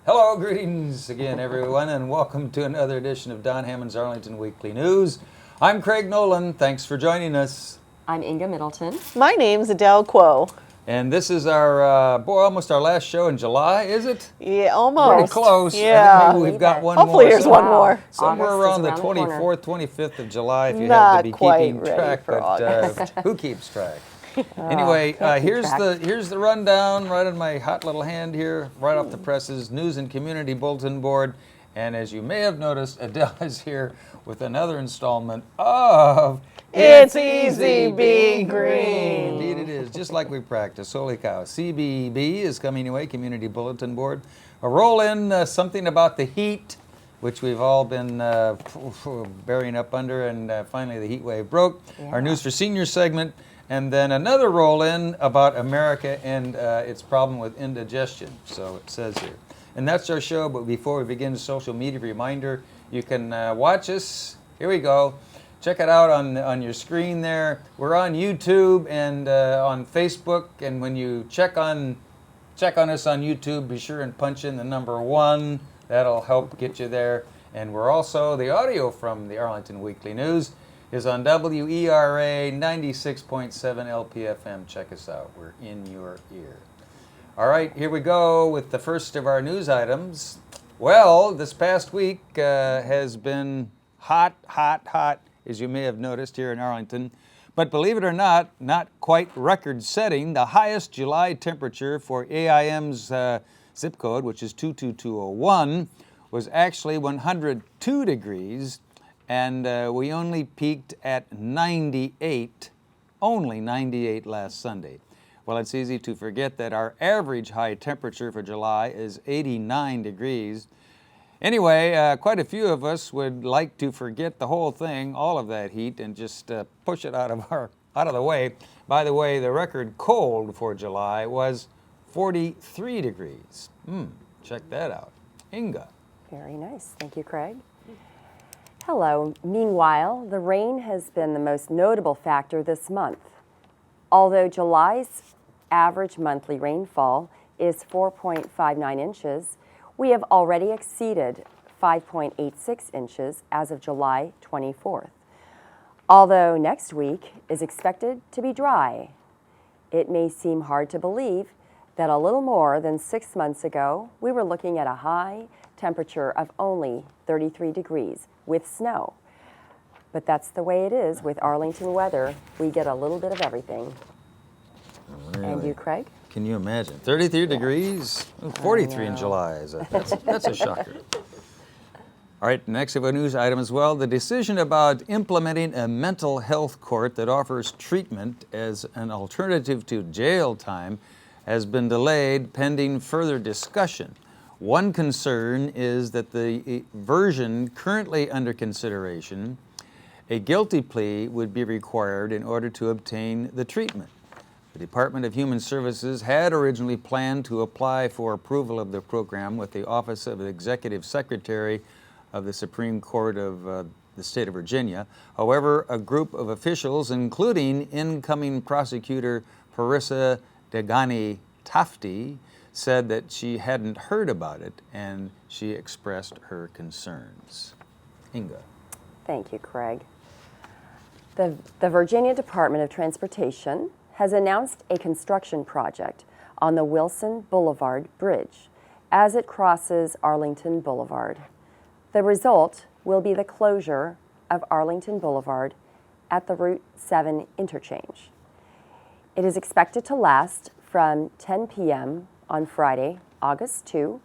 Hello, greetings again, everyone, and welcome to another edition of Don Hammond's Arlington Weekly News. I'm Craig Nolan. Thanks for joining us. I'm Inga Middleton. My name's Adele Quo. And this is our, almost our last show in July, is it? Yeah, almost. Pretty close. Yeah. Maybe we've got one Hopefully more. there's one more. Somewhere August around the is around the 24th, 25th of July, if you have Not to be quite keeping ready track. for August. Who keeps track? Anyway, here's the rundown right on my hot little hand here, right off the presses, News and Community Bulletin Board. And as you may have noticed, Adele is here with another installment of It's Easy Being Green. Indeed it is, just like we practiced. Holy cow. CBB is coming your way, Community Bulletin Board. A roll in, something about the heat, which we've all been bearing up under, and finally the heat wave broke. Yeah. Our News for Seniors segment. And then another roll-in about America and its problem with indigestion, so it says here. And that's our show, but before we begin, a social media reminder, you can watch us. Here we go. Check it out on your screen there. We're on YouTube and on Facebook, and when you check on us on YouTube, be sure and punch in the number 1. That'll help get you there. And we're also, the audio from the Arlington Weekly News is on WERA 96.7 LPFM. Check us out. We're in your ear. All right, here we go with the first of our news items. Well, this past week has been hot, as you may have noticed here in Arlington. But believe it or not quite record-setting. The highest July temperature for AIM's zip code, which is 22201, was actually 102 degrees. And we only peaked at 98, only 98 last Sunday. Well, it's easy to forget that our average high temperature for July is 89 degrees. Anyway, quite a few of us would like to forget the whole thing, all of that heat, and just push it out of the way. By the way, the record cold for July was 43 degrees. Check that out. Inga. Very nice. Thank you, Craig. Hello. Meanwhile, the rain has been the most notable factor this month. Although July's average monthly rainfall is 4.59 inches, we have already exceeded 5.86 inches as of July 24th. Although next week is expected to be dry, it may seem hard to believe that a little more than 6 months ago, we were looking at a high temperature of only 33 degrees with snow. But that's the way it is with Arlington weather. We get a little bit of everything. Really? And you, Craig? Can you imagine? 33 degrees? 43 in July. That's a shocker. All right, next of a news item as well. The decision about implementing a mental health court that offers treatment as an alternative to jail time has been delayed pending further discussion. One concern is that the version currently under consideration, a guilty plea would be required in order to obtain the treatment. The Department of Human Services had originally planned to apply for approval of the program with the Office of the Executive Secretary of the Supreme Court of the state of Virginia. However, a group of officials, including incoming prosecutor Parissa Degani Tafti, said that she hadn't heard about it, and she expressed her concerns. Inga. Thank you, Craig. The Virginia Department of Transportation has announced a construction project on the Wilson Boulevard Bridge as it crosses Arlington Boulevard. The result will be the closure of Arlington Boulevard at the Route 7 interchange. It is expected to last from 10 p.m. on Friday, August 2,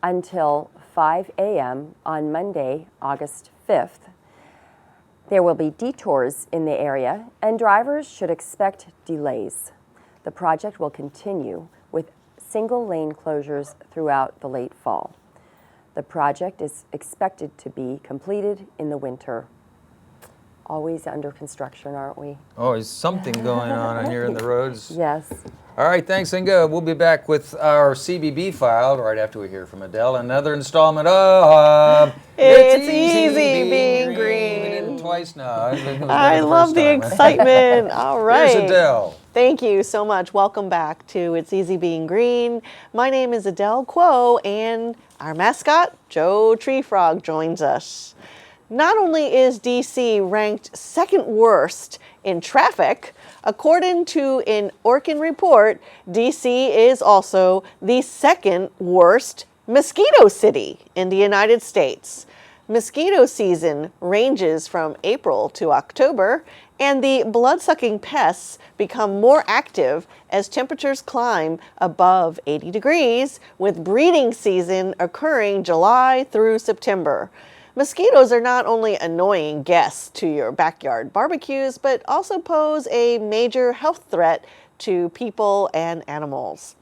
until 5 a.m. on Monday, August 5th. There will be detours in the area, and drivers should expect delays. The project will continue with single lane closures throughout the late fall. The project is expected to be completed in the winter. Always under construction, aren't we? Always something going on here in the roads. Yes. All right, thanks, Inga. We'll be back with our CBB file right after we hear from Adele. Another installment of It's Easy Being Green. We did it twice now. I love the excitement. All right. Here's Adele. Thank you so much. Welcome back to It's Easy Being Green. My name is Adele Quo, and our mascot, Joe Tree Frog, joins us. Not only is DC ranked second worst in traffic, according to an Orkin report, DC is also the second worst mosquito city in the United States. Mosquito season ranges from April to October, and the blood-sucking pests become more active as temperatures climb above 80 degrees, with breeding season occurring July through September. Mosquitoes are not only annoying guests to your backyard barbecues, but also pose a major health threat to people and animals.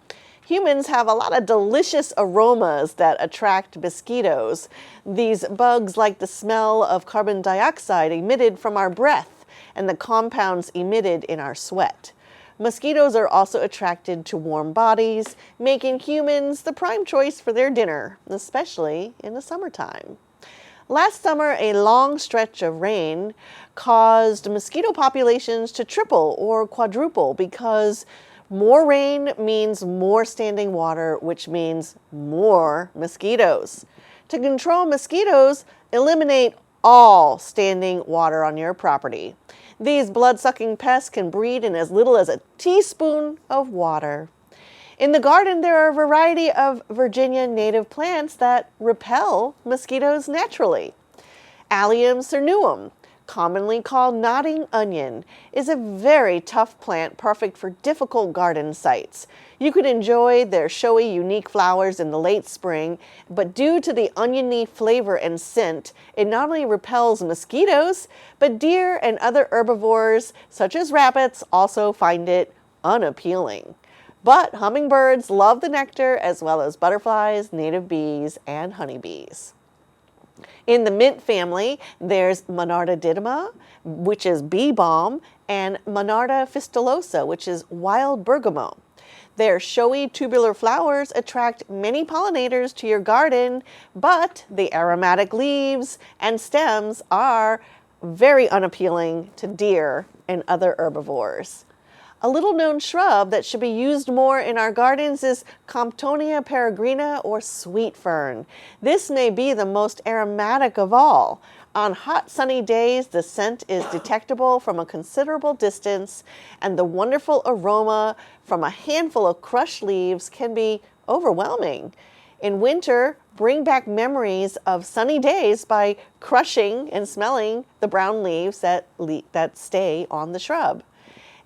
Humans have a lot of delicious aromas that attract mosquitoes. These bugs like the smell of carbon dioxide emitted from our breath and the compounds emitted in our sweat. Mosquitoes are also attracted to warm bodies, making humans the prime choice for their dinner, especially in the summertime. Last summer, a long stretch of rain caused mosquito populations to triple or quadruple because more rain means more standing water, which means more mosquitoes. To control mosquitoes, eliminate all standing water on your property. These blood-sucking pests can breed in as little as a teaspoon of water. In the garden, there are a variety of Virginia native plants that repel mosquitoes naturally. Allium cernuum, commonly called nodding onion, is a very tough plant perfect for difficult garden sites. You could enjoy their showy, unique flowers in the late spring, but due to the oniony flavor and scent, it not only repels mosquitoes, but deer and other herbivores, such as rabbits, also find it unappealing. But hummingbirds love the nectar, as well as butterflies, native bees, and honeybees. In the mint family, there's Monarda didyma, which is bee balm, and Monarda fistulosa, which is wild bergamot. Their showy tubular flowers attract many pollinators to your garden, but the aromatic leaves and stems are very unappealing to deer and other herbivores. A little-known shrub that should be used more in our gardens is Comptonia peregrina, or sweet fern. This may be the most aromatic of all. On hot, sunny days, the scent is detectable from a considerable distance, and the wonderful aroma from a handful of crushed leaves can be overwhelming. In winter, bring back memories of sunny days by crushing and smelling the brown leaves that stay on the shrub.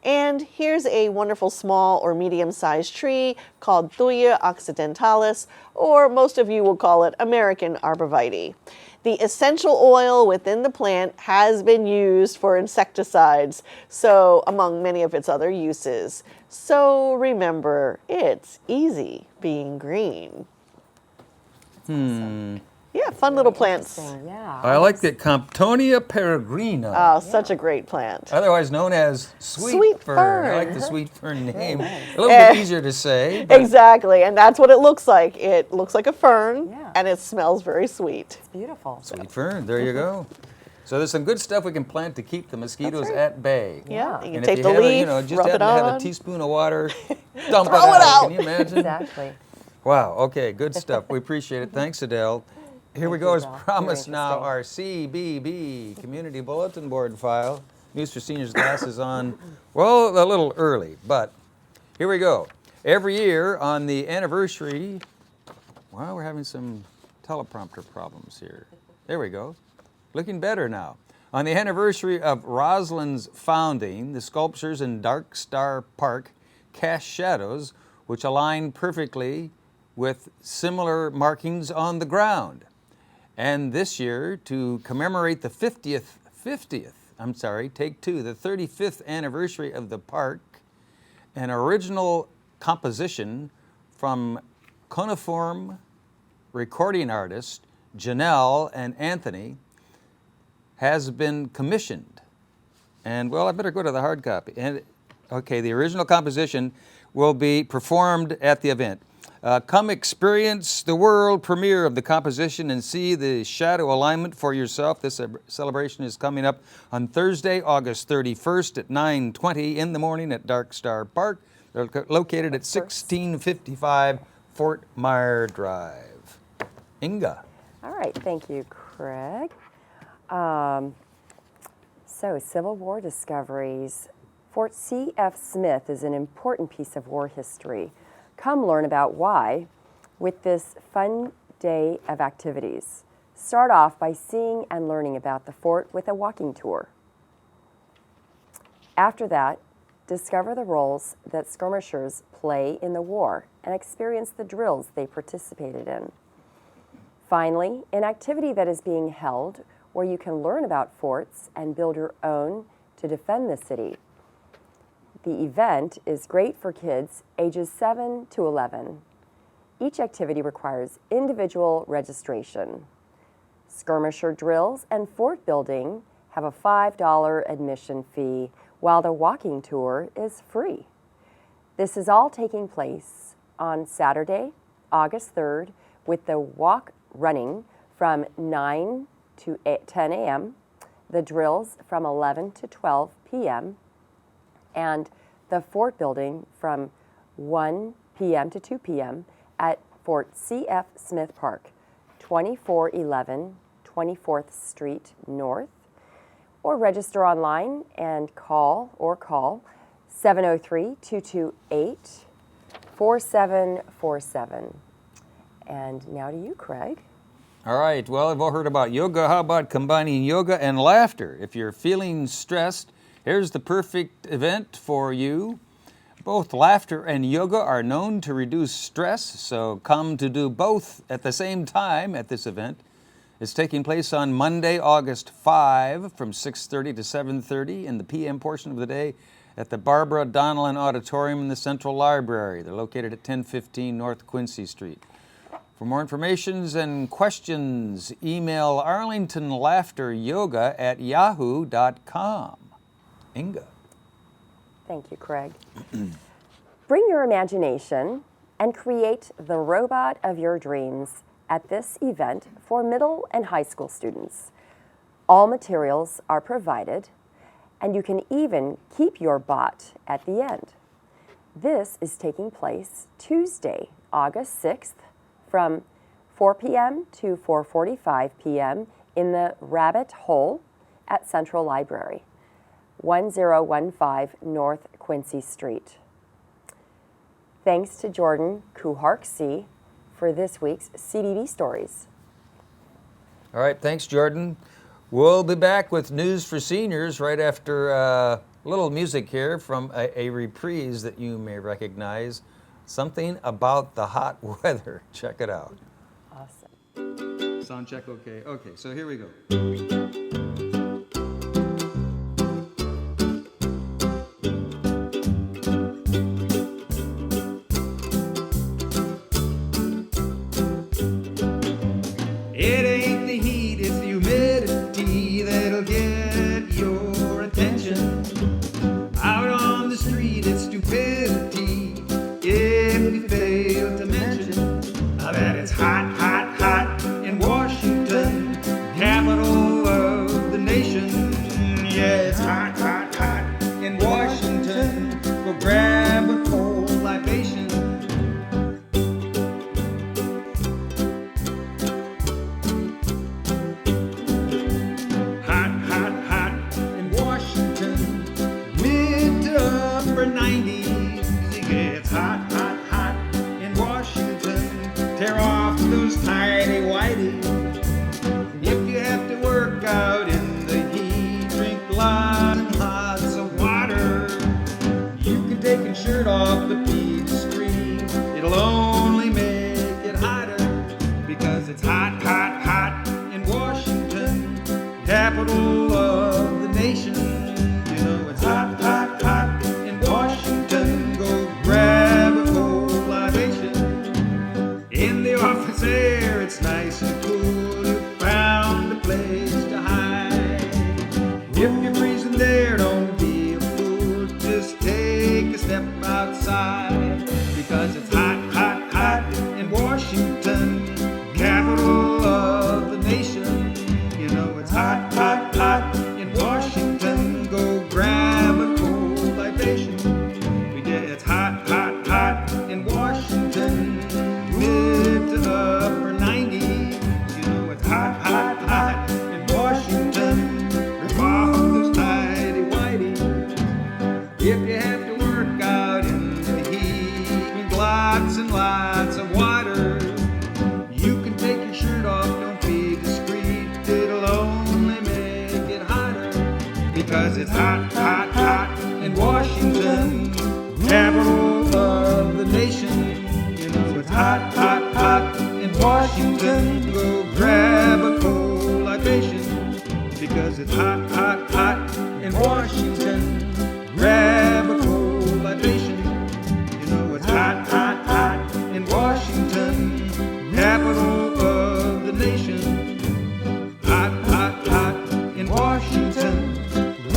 And here's a wonderful small or medium-sized tree called Thuya occidentalis, or most of you will call it American arborvitae. The essential oil within the plant has been used for insecticides, so among many of its other uses. So remember, it's easy being green. Yeah, fun little plants. Yeah. I like the Comptonia peregrina, Oh, such a great plant. otherwise known as sweet Sweet fern. fern. I like the sweet fern name. A little bit easier to say. But Exactly, and that's what it looks like. It looks like a fern, Yeah. and it smells very sweet. It's beautiful. sweet fern, there you go. So there's some good stuff we can plant to keep the mosquitoes at bay. Yeah, you can And take if the you have, leaf, just rub happen it to have on. a teaspoon of water, dump Throw it it out. out. Can you imagine? Exactly. Wow, okay, good stuff. We appreciate it. Thanks, Adele. Here we Thank go, you, as Adele. promised Very now, interesting. our CBB, Community Bulletin Board file. News for Seniors class is on, well, a little early, but here we go. Every year on the anniversary, well, we're having some teleprompter problems here. There we go. Looking better now. On the anniversary of Roslyn's founding, the sculptures in Dark Star Park cast shadows which align perfectly with similar markings on the ground. And this year, to commemorate the 35th anniversary of the park, an original composition from cuneiform recording artists Janelle and Anthony has been commissioned. And well, I better go to the hard copy. And okay, the original composition will be performed at the event. Come experience the world premiere of the composition and see the shadow alignment for yourself. This celebration is coming up on Thursday, August 31st at 9:20 in the morning at Dark Star Park. They're located at 1655 Fort Myer Drive. Inga. All right, thank you, Craig. So, Civil War discoveries. Fort C.F. Smith is an important piece of war history. Come learn about why with this fun day of activities. Start off by seeing and learning about the fort with a walking tour. After that, discover the roles that skirmishers play in the war and experience the drills they participated in. Finally, an activity that is being held where you can learn about forts and build your own to defend the city. The event is great for kids ages 7 to 11. Each activity requires individual registration. Skirmisher drills and fort building have a $5 admission fee, while the walking tour is free. This is all taking place on Saturday, August 3rd, with the walk running from 9 to 10 a.m., the drills from 11 to 12 p.m., and the fort building from 1 p.m. to 2 p.m. at Fort C.F. Smith Park, 2411 24th Street North, or register online and call 703-228-4747. And now to you, Craig. All right, well, I've all heard about yoga. How about combining yoga and laughter? If you're feeling stressed, here's the perfect event for you. Both laughter and yoga are known to reduce stress, so come to do both at the same time at this event. It's taking place on Monday, August 5 from 6:30 to 7:30 in the p.m. portion of the day at the Barbara Donnellan Auditorium in the Central Library. They're located at 1015 North Quincy Street. For more information and questions, email arlingtonlaughteryoga@yahoo.com. Inga. Thank you, Craig. Bring your imagination and create the robot of your dreams at this event for middle and high school students. All materials are provided, and you can even keep your bot at the end. This is taking place Tuesday, August 6th, from 4 p.m. to 4:45 p.m. in the Rabbit Hole at Central Library, 1015 North Quincy Street. Thanks to Jordan Kuhark-C for this week's CBB Stories. All right, thanks, Jordan. We'll be back with news for seniors right after a little music here from a reprise that you may recognize. Something about the hot weather. Check it out. Awesome. Sound check okay. Okay, so here we go. It ain't the heat, it's the humidity that'll get your attention. Out on the street, it's stupidity if you fail to mention that it's hot, hot, hot in Washington, capital of the nation. Yeah, it's hot, hot, hot in Washington. Go grab a cold libation. Hot, hot, hot in Washington, mid to upper 90s. Yeah, it's hot, hot, hot in Washington. Tear off those tidy whities. If you have to work out in the heat, drink lots and lots of water. You can take your shirt off the Peach Street. It'll only make it hotter because it's hot, hot, hot in Washington, capital of the nation. You know it's hot, hot, hot in Washington. Go grab a cold libation. In the office there, it's nice and cool. You found a place to hide. If you're freezing there, don't be a fool. Just take a step outside because it's hot, hot, hot it's hot, hot, hot in Washington, capital of the nation. You know it's hot, hot, hot in Washington. Go grab a cold libation, because it's hot, hot, hot in Washington. Grab a cold libation. You know it's hot, hot, hot in Washington, capital of the nation. Hot, hot, hot in Washington.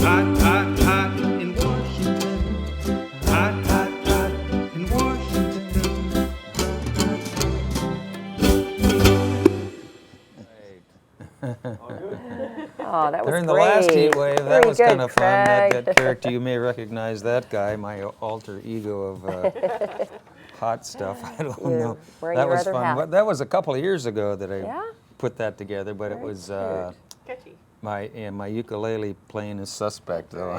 Hot, hot, hot in Washington. Hot, hot, hot in Washington. Oh, that was During great. the last heat wave, that Very was good, kind of fun. Craig. That character, you may recognize that guy, my alter ego of hot stuff. I don't You're know. wearing That your was other fun. hat. But that was a couple of years ago that I Yeah? put that together, but it Very was Catchy. my ukulele playing is suspect, though. I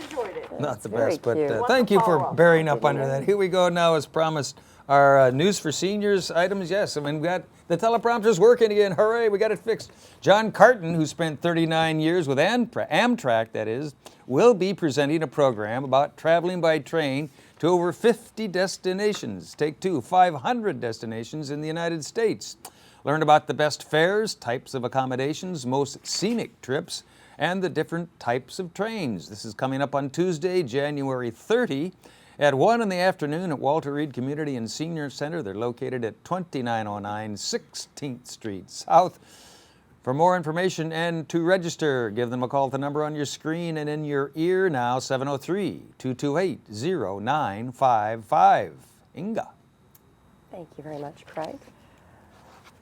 enjoyed it. Not the very best, but cute. thank you for follow-up. bearing up under that. Here we go now, as promised. Our news for seniors items, yes. I mean, we got the teleprompter's working again. Hooray, we got it fixed. John Carton, who spent 39 years with Amtrak, that is, will be presenting a program about traveling by train to over 50 destinations. Take two, 500 destinations in the United States. Learn about the best fares, types of accommodations, most scenic trips, and the different types of trains. This is coming up on Tuesday, January 30 at 1 in the afternoon at Walter Reed Community and Senior Center. They're located at 2909 16th Street South. For more information and to register, give them a call at the number on your screen and in your ear now, 703-228-0955. Inga. Thank you very much, Craig.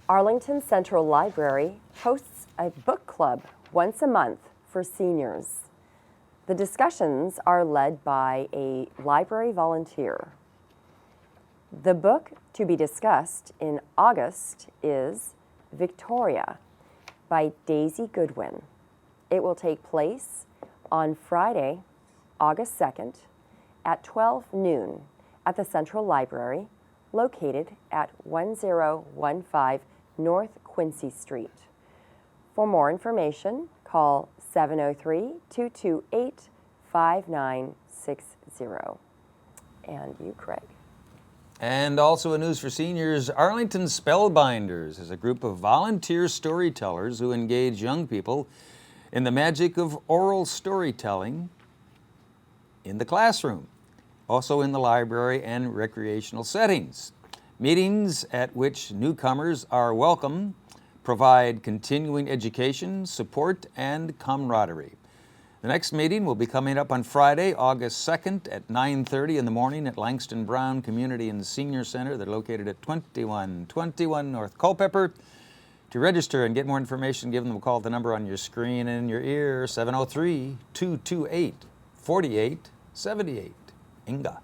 Arlington Central Library hosts a book club once a month for seniors. The discussions are led by a library volunteer. The book to be discussed in August is Victoria by Daisy Goodwin. It will take place on Friday, August 2nd at 12 noon at the Central Library, located at 1015 North Quincy Street. For more information, call 703-228-5960. And you, Craig. And also in news for seniors, Arlington Spellbinders is a group of volunteer storytellers who engage young people in the magic of oral storytelling in the classroom, also in the library and recreational settings. Meetings at which newcomers are welcome provide continuing education, support, and camaraderie. The next meeting will be coming up on Friday, August 2nd at 9:30 in the morning at Langston Brown Community and Senior Center. They're located at 2121 North Culpeper. To register and get more information, give them a call at the number on your screen and in your ear, 703-228-4878. Inga.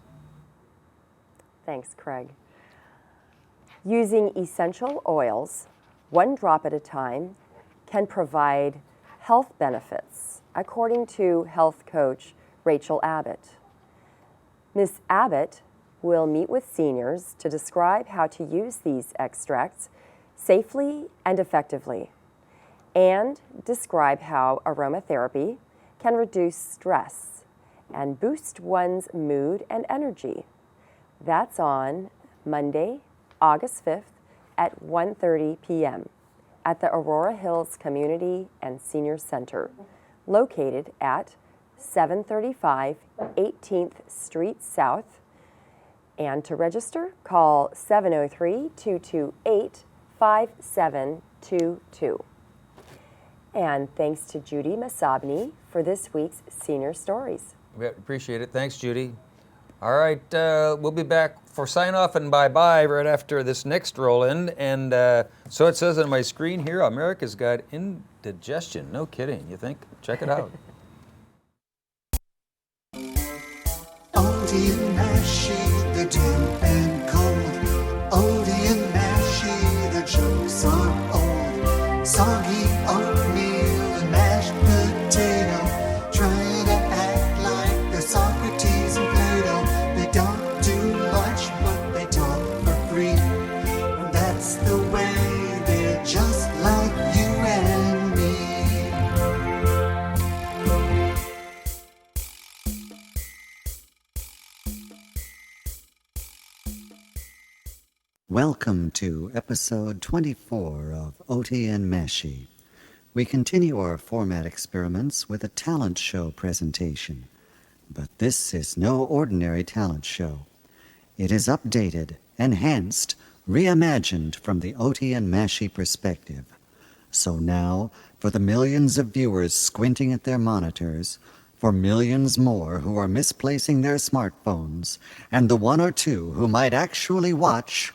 Thanks, Craig. Using essential oils, one drop at a time, can provide health benefits, according to health coach Rachel Abbott. Ms. Abbott will meet with seniors to describe how to use these extracts safely and effectively, and describe how aromatherapy can reduce stress and boost one's mood and energy. That's on Monday, August 5th at 1:30 p.m. at the Aurora Hills Community and Senior Center, located at 735 18th Street South. And to register, call 703-228-5722. And thanks to Judy Masabni for this week's Senior Stories. We appreciate it. Thanks, Judy. All right, we'll be back for sign-off and bye-bye right after this next roll-in. And so it says on my screen here, America's got indigestion. No kidding, you think? Check it out. Oaty and Mashy, the damp and cold. Oaty and Mashy, the jokes are old. Soggy oatmeal and mashed potato, trying to act like they're Socrates and Plato. They don't do much, but they talk for free. And that's the way, they're just like you and me. Welcome to episode 24 of OTN Meshi. We continue our format experiments with a talent show presentation. But this is no ordinary talent show. It is updated, enhanced, reimagined from the OTN Meshi perspective. So now, for the millions of viewers squinting at their monitors, for millions more who are misplacing their smartphones, and the one or two who might actually watch,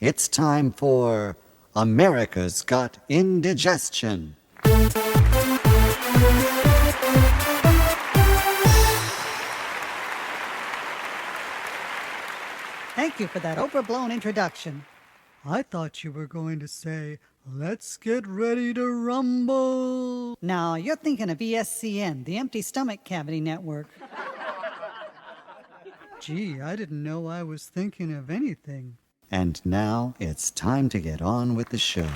it's time for America's Got Indigestion. Thank you for that overblown introduction. I thought you were going to say, let's get ready to rumble. No, you're thinking of ESCN, the Empty Stomach Cavity Network. Gee, I didn't know I was thinking of anything. And now it's time to get on with the show.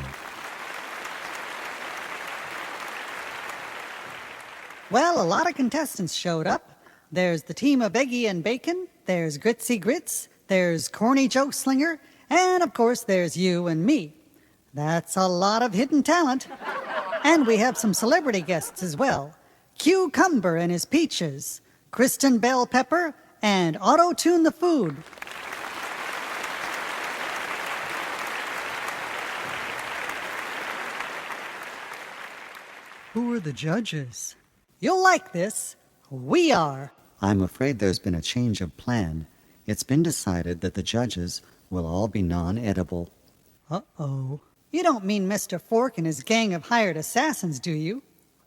Well, a lot of contestants showed up. There's the team of Eggy and Bacon, there's Gritsy Grits, there's Corny Joke Slinger, and of course there's you and me. That's a lot of hidden talent. And we have some celebrity guests as well. Cucumber and his peaches, Kristen Bell Pepper, and Auto-Tune the Food. Who are the judges? You'll like this. We are. I'm afraid there's been a change of plan. It's been decided that the judges will all be non-edible. Uh-oh. You don't mean Mr. Fork and his gang of hired assassins, do you?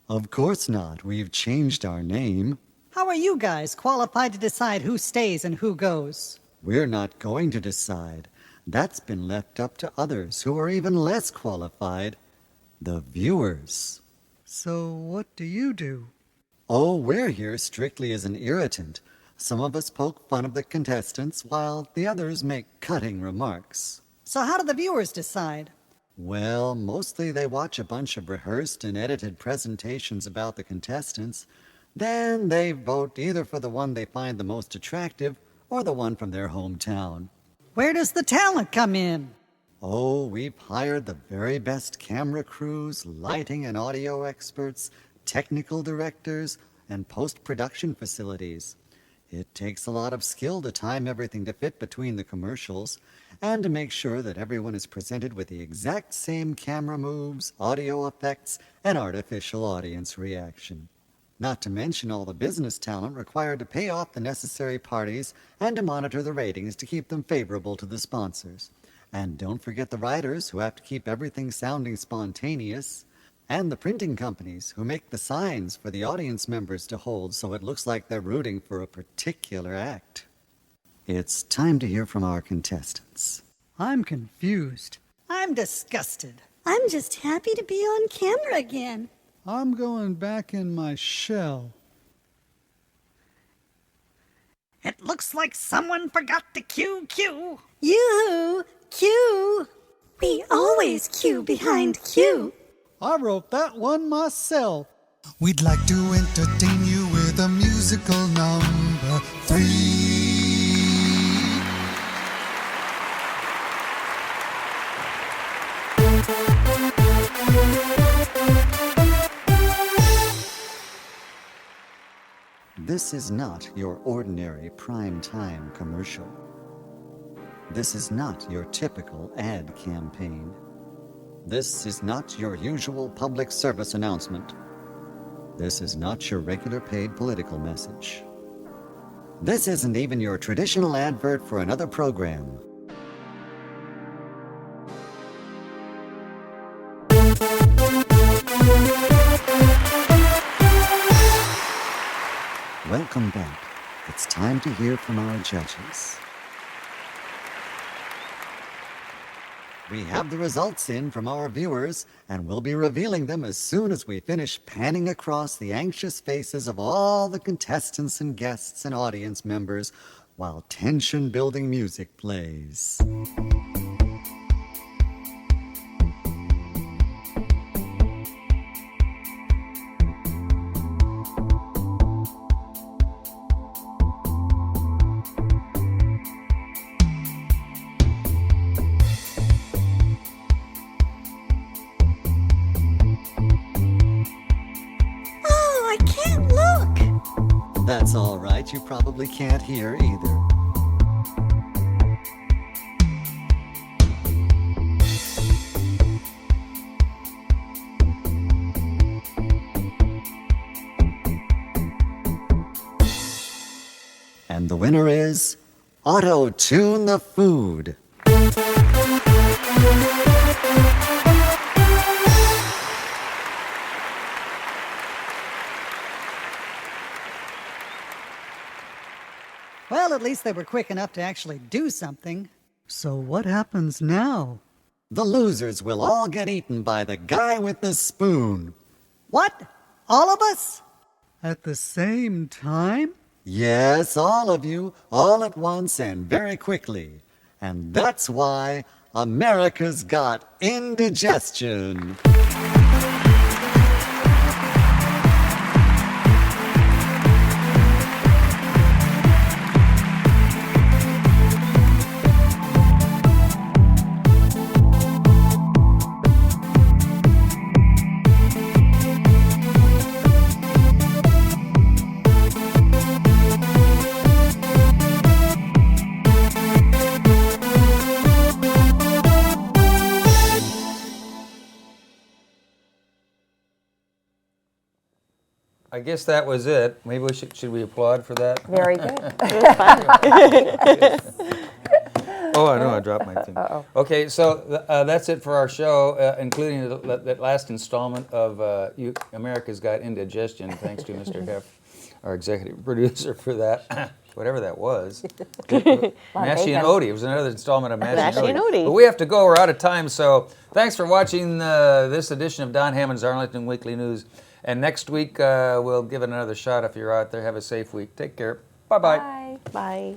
Of course not. We've changed our name. How are you guys qualified to decide who stays and who goes? We're not going to decide. That's been left up to others who are even less qualified. The viewers. So what do you do? Oh, we're here strictly as an irritant. Some of us poke fun of the contestants, while the others make cutting remarks. So how do the viewers decide? Well, mostly they watch a bunch of rehearsed and edited presentations about the contestants. Then they vote either for the one they find the most attractive or the one from their hometown. Where does the talent come in? Oh, we've hired the very best camera crews, lighting and audio experts, technical directors, and post-production facilities. It takes a lot of skill to time everything to fit between the commercials and to make sure that everyone is presented with the exact same camera moves, audio effects, and artificial audience reaction. Not to mention all the business talent required to pay off the necessary parties and to monitor the ratings to keep them favorable to the sponsors. And don't forget the writers who have to keep everything sounding spontaneous, and the printing companies who make the signs for the audience members to hold so it looks like they're rooting for a particular act. It's time to hear from our contestants. I'm confused. I'm disgusted. I'm just happy to be on camera again. I'm going back in my shell. It looks like someone forgot to cue Q. Yoo-hoo! Q! We always queue behind Q. I wrote that one myself. We'd like to entertain you with a musical number 3. This is not your ordinary prime-time commercial. This is not your typical ad campaign. This is not your usual public service announcement. This is not your regular paid political message. This isn't even your traditional advert for another program. Welcome back. It's time to hear from our judges. We have the results in from our viewers, and we'll be revealing them as soon as we finish panning across the anxious faces of all the contestants and guests and audience members while tension-building music plays. That's all right. You probably can't hear either. And the winner is Auto-Tune the Food. Well, at least they were quick enough to actually do something. So what happens now? The losers will all get eaten by the guy with the spoon. What? All of us? At the same time? Yes, all of you, all at once and very quickly. And that's why America's got indigestion. I guess that was it. Maybe we should we applaud for that? Very good. Oh, I know, I dropped my thing. Uh-oh. Okay, so that's it for our show, including that last installment of America's Got Indigestion. Thanks to Mr. Heff, our executive producer, for that. Whatever that was. Mashy and Oaty. It was another installment of Mashy and Oaty. But we have to go. We're out of time. So thanks for watching this edition of Don Hammond's Arlington Weekly News. And next week, we'll give it another shot if you're out there. Have a safe week. Take care. Bye-bye. Bye. Bye.